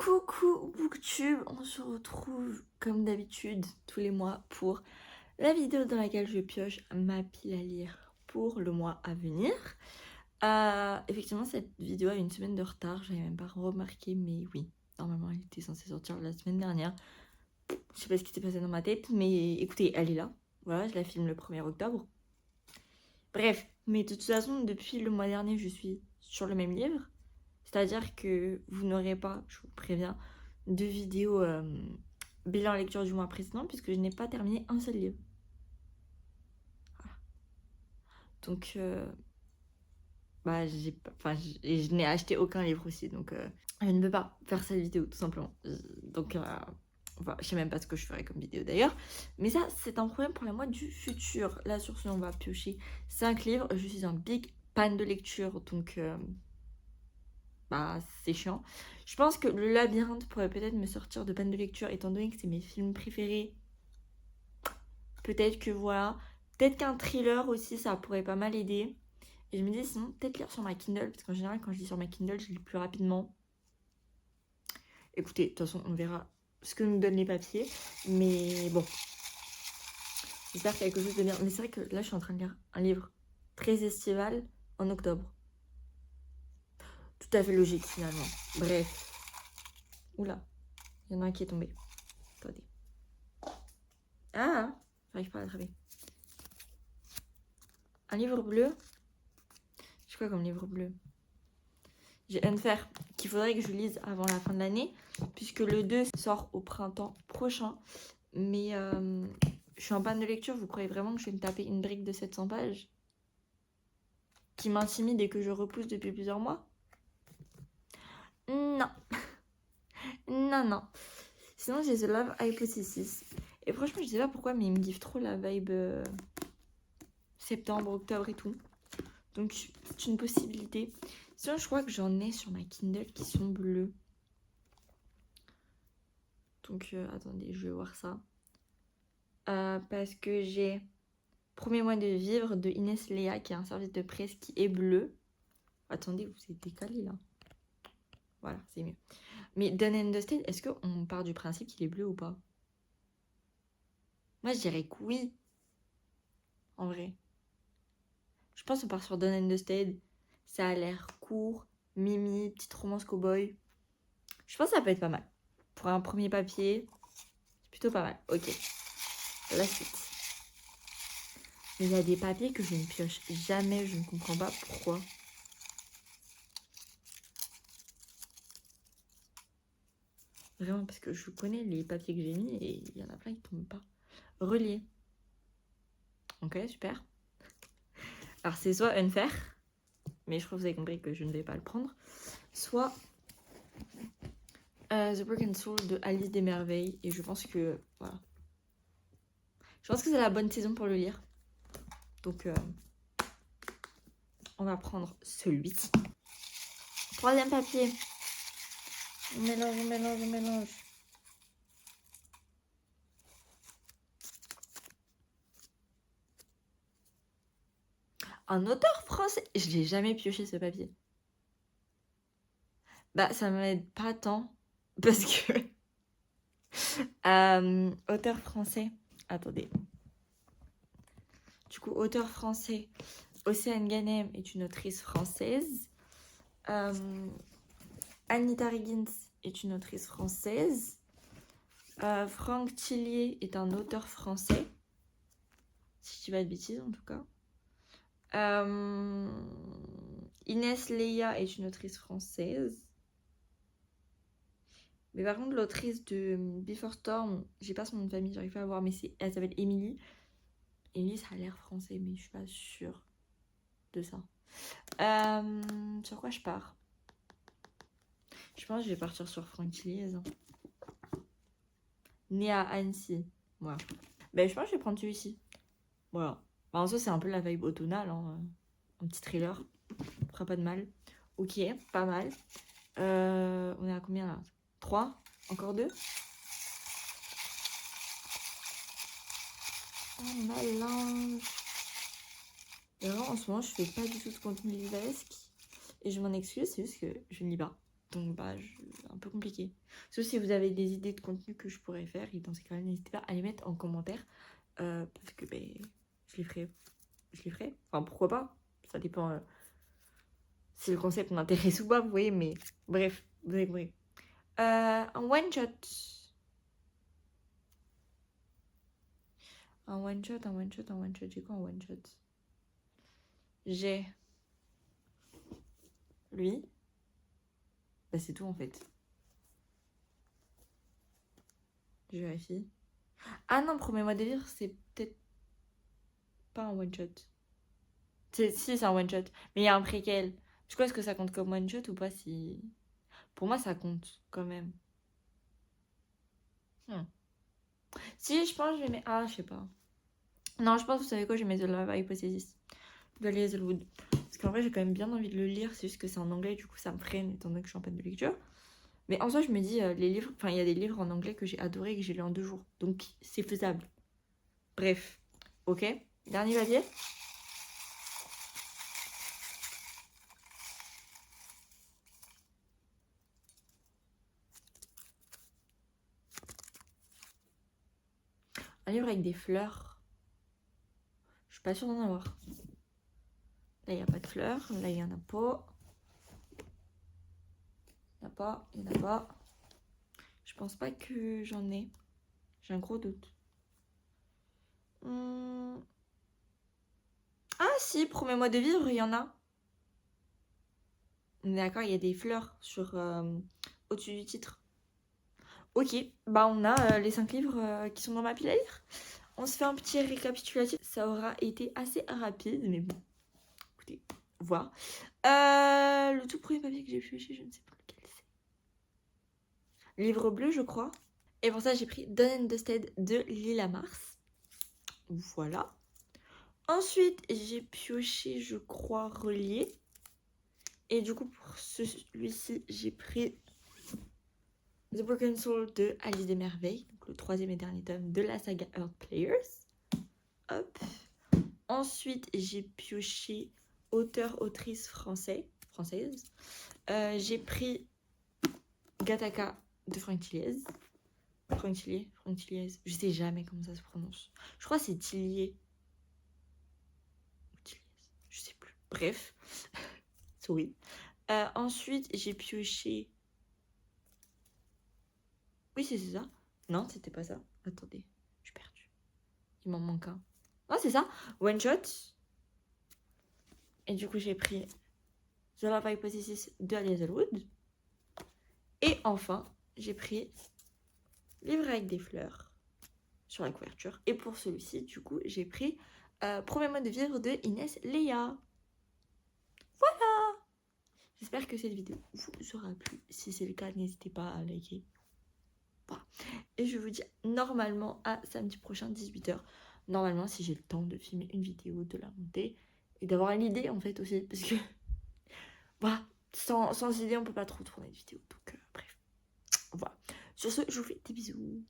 Coucou Booktube, on se retrouve comme d'habitude tous les mois pour la vidéo dans laquelle je pioche ma pile à lire pour le mois à venir. Effectivement, cette vidéo a une semaine de retard, j'avais même pas remarqué, mais oui, normalement elle était censée sortir la semaine dernière. Je sais pas ce qui s'est passé dans ma tête, mais écoutez, elle est là. Voilà, je la filme le 1er octobre. Bref, mais de toute façon, depuis le mois dernier, je suis sur le même livre. C'est-à-dire que vous n'aurez pas, je vous préviens, de vidéo bilan lecture du mois précédent puisque je n'ai pas terminé un seul livre. Voilà. Donc, je n'ai acheté aucun livre aussi, donc je ne peux pas faire cette vidéo tout simplement. Donc, je sais même pas ce que je ferai comme vidéo d'ailleurs. Mais ça, c'est un problème pour les mois du futur. Là, sur ce, on va piocher 5 livres. Je suis un big fan de lecture, donc c'est chiant. Je pense que le labyrinthe pourrait peut-être me sortir de panne de lecture étant donné que c'est mes films préférés. Peut-être que voilà. Peut-être qu'un thriller aussi, ça pourrait pas mal aider. Et je me dis sinon, peut-être lire sur ma Kindle, parce qu'en général, quand je lis sur ma Kindle, je lis plus rapidement. Écoutez, de toute façon, on verra ce que nous donnent les papiers. Mais bon, j'espère quelque chose de bien. Mais c'est vrai que là, je suis en train de lire un livre très estival en octobre. Tout à fait logique finalement. Bref. Oula, il y en a un qui est tombé. Attendez. Ah, j'arrive pas à l'attraper. Un livre bleu. C'est quoi comme livre bleu? J'ai Unfair, qu'il faudrait que je lise avant la fin de l'année, puisque le 2 sort au printemps prochain. Mais je suis en panne de lecture, vous croyez vraiment que je vais me taper une brique de 700 pages qui m'intimide et que je repousse depuis plusieurs mois? Non. Non. Sinon, j'ai The Love Hypothesis. Et franchement, je sais pas pourquoi, mais il me give trop la vibe septembre, octobre et tout. Donc, c'est une possibilité. Sinon, je crois que j'en ai sur ma Kindle qui sont bleus. Donc, attendez, je vais voir ça. Parce que j'ai Premier mois de vivre de Inès Léa, qui est un service de presse qui est bleu. Attendez, vous êtes décalé là. Voilà, c'est mieux. Mais Done and Dusted, est-ce qu'on part du principe qu'il est bleu ou pas? Moi, je dirais que oui. En vrai. Je pense qu'on part sur Done and Dusted. Ça a l'air court, mimi, petite romance cow-boy. Je pense que ça peut être pas mal. Pour un premier papier, c'est plutôt pas mal. Ok. La suite. Mais il y a des papiers que je ne pioche jamais. Je ne comprends pas pourquoi. Vraiment, parce que je connais les papiers que j'ai mis et il y en a plein qui tombent pas. Relié. Ok, super. Alors, c'est soit Unfair, mais je crois que vous avez compris que je ne vais pas le prendre, soit The Broken Soul de Alice des Merveilles. Et je pense que, voilà. Je pense que c'est la bonne saison pour le lire. Donc, on va prendre celui-ci. Troisième papier. On mélange. Un auteur français. Je l'ai jamais pioché ce papier. Bah, ça m'aide pas tant. Parce que... auteur français. Attendez. Du coup, auteur français. Océane Ganem est une autrice française. Anita Riggins est une autrice française. Franck Tillier est un auteur français. Si je dis pas de bêtises, en tout cas. Inès Léa est une autrice française. Mais par contre, l'autrice de Before Storm, j'ai pas son nom de famille, j'arrive pas à voir, mais elle s'appelle Émilie. Émilie, ça a l'air français, mais je suis pas sûre de ça. Sur quoi je pars? Je pense que je vais partir sur Franck Tillier. Né à Annecy. Voilà. Ben, je pense que je vais prendre celui-ci. Voilà. En soi, c'est un peu la vibe automnale. Hein. Un petit thriller. Fera pas de mal. Ok, pas mal. On est à combien là? 3? Encore 2? Oh, malin. Et vraiment, en ce moment, je fais pas du tout de contenu livresque. Et je m'en excuse, c'est juste que je ne lis pas. Donc bah, un peu compliqué. Sauf si vous avez des idées de contenu que je pourrais faire, et dans ces cas-là, n'hésitez pas à les mettre en commentaire. Parce que ben, je les ferai. Enfin, pourquoi pas. Ça dépend si le concept m'intéresse ou pas, vous voyez, mais bref, vous avez compris. Un one-shot. Un one-shot. J'ai quoi en one-shot? J'ai lui. Bah, c'est tout en fait. Je vérifie. Ah non, promets-moi de lire, c'est peut-être pas un one-shot. Si, c'est un one-shot. Mais il y a un préquel. Du coup, est-ce que ça compte comme one-shot ou pas si... Pour moi, ça compte quand même. Si, je pense que je vais mettre... Ah, je sais pas. Non, je pense, vous savez quoi, je vais mettre The Love Hypothesis de Lee Hazelwood. Parce qu'en vrai, j'ai quand même bien envie de le lire. C'est juste que c'est en anglais, du coup, ça me freine étant donné que je suis en peine de lecture. Mais en soi, je me dis, les livres... Enfin, il y a des livres en anglais que j'ai adoré et que j'ai lu en 2 jours. Donc, c'est faisable. Bref. Ok. Dernier papier. Un livre avec des fleurs. Je suis pas sûre d'en avoir. Là, il n'y a pas de fleurs. Là, il n'y en a pas. Il n'y en a pas. Il n'y en a pas. Je pense pas que j'en ai. J'ai un gros doute. Ah si, promets-moi de vivre, il y en a. On est d'accord, il y a des fleurs sur au-dessus du titre. Ok, bah on a les 5 livres qui sont dans ma pile à lire. On se fait un petit récapitulatif. Ça aura été assez rapide, mais bon, écoutez, voir. Le tout premier papier que j'ai pioché, je ne sais plus lequel c'est. Livre bleu, je crois. Et pour ça, j'ai pris Done and Dusted de Lila Mars. Voilà. Ensuite, j'ai pioché, je crois, Relié. Et du coup, pour celui-ci, j'ai pris The Broken Soul de Alice des Merveilles, donc le 3e et dernier tome de la saga Earth Players. Hop. Ensuite, j'ai pioché auteur-autrice française. J'ai pris Gattaca de Franck Tilliez. Franck Tilliez. Je sais jamais comment ça se prononce. Je crois que c'est Tillier. Je sais plus. Bref. Sorry. Ensuite, j'ai pioché... Oui, c'est ça. Non, c'était pas ça. Attendez, je suis perdue. Il m'en manque un. Oh, c'est ça. One Shot. Et du coup, j'ai pris The Love Hypothesis de Lee Hazelwood. Et enfin, j'ai pris Livre avec des fleurs sur la couverture. Et pour celui-ci, du coup, j'ai pris Promets-moi de vivre de Inès Léa. Voilà. J'espère que cette vidéo vous aura plu. Si c'est le cas, n'hésitez pas à liker. Voilà. Et je vous dis normalement à samedi prochain 18h. Normalement, si j'ai le temps de filmer une vidéo, de la monter et d'avoir l'idée en fait aussi. Parce que voilà, sans idée, on peut pas trop tourner de vidéo. Donc bref, voilà. Sur ce, je vous fais des bisous.